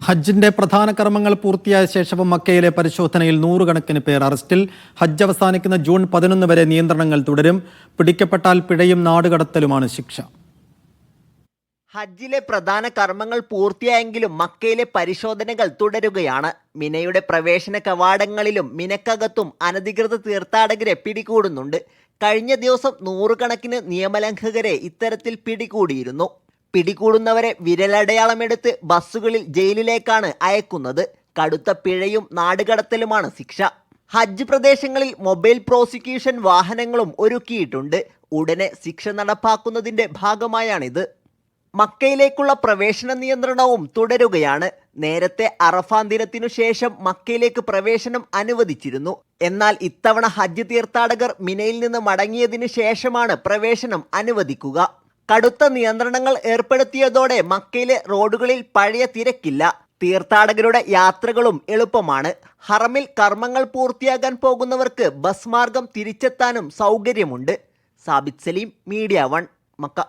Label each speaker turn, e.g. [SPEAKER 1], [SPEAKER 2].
[SPEAKER 1] ഹജ്ജിന്റെ പ്രധാന കർമ്മങ്ങൾ പൂർത്തിയായ ശേഷവും മക്കയിലെ പരിശോധനയിൽ നൂറുകണക്കിന് പേർ അറസ്റ്റിൽ. ഹജ്ജ് അവസാനിക്കുന്ന ജൂൺ 11 വരെ നിയന്ത്രണങ്ങൾ തുടരും. പിടിക്കപ്പെട്ടാൽ പിഴയും നാടുകടത്തലുമാണ് ശിക്ഷ.
[SPEAKER 2] ഹജ്ജിലെ പ്രധാന കർമ്മങ്ങൾ പൂർത്തിയായെങ്കിലും മക്കയിലെ പരിശോധനകൾ തുടരുകയാണ്. മിനയുടെ പ്രവേശന കവാടങ്ങളിലും മിനക്കകത്തും അനധികൃത തീർത്ഥാടകരെ പിടികൂടുന്നുണ്ട്. കഴിഞ്ഞ ദിവസം നൂറുകണക്കിന് നിയമലംഘകരെ ഇത്തരത്തിൽ പിടികൂടിയിരുന്നു. പിടികൂടുന്നവരെ വിരലടയാളമെടുത്ത് ബസ്സുകളിൽ ജയിലിലേക്കാണ് അയക്കുന്നത്. കടുത്ത പിഴയും നാടുകടത്തലുമാണ് ശിക്ഷ. ഹജ്ജ് പ്രദേശങ്ങളിൽ മൊബൈൽ പ്രോസിക്യൂഷൻ വാഹനങ്ങളും ഒരുക്കിയിട്ടുണ്ട്. ഉടനെ ശിക്ഷ നടപ്പാക്കുന്നതിന്റെ ഭാഗമായാണിത്. മക്കയിലേക്കുള്ള പ്രവേശന നിയന്ത്രണവും തുടരുകയാണ്. നേരത്തെ അറഫാ ദിനത്തിനു ശേഷം മക്കയിലേക്ക് പ്രവേശനം അനുവദിച്ചിരുന്നു. എന്നാൽ ഇത്തവണ ഹജ്ജ് തീർത്ഥാടകർ മിനയിൽ നിന്ന് മടങ്ങിയതിനു ശേഷമാണ് പ്രവേശനം അനുവദിക്കുക. കടുത്ത നിയന്ത്രണങ്ങൾ ഏർപ്പെടുത്തിയതോടെ മക്കയിലെ റോഡുകളിൽ പഴയ തിരക്കില്ല. തീർത്ഥാടകരുടെ യാത്രകളും എളുപ്പമാണ്. ഹറമിൽ കർമ്മങ്ങൾ പൂർത്തിയാകാൻ പോകുന്നവർക്ക് ബസ് മാർഗം തിരിച്ചെത്താനും സൗകര്യമുണ്ട്. Sabith Saleem, media 1, Mecca.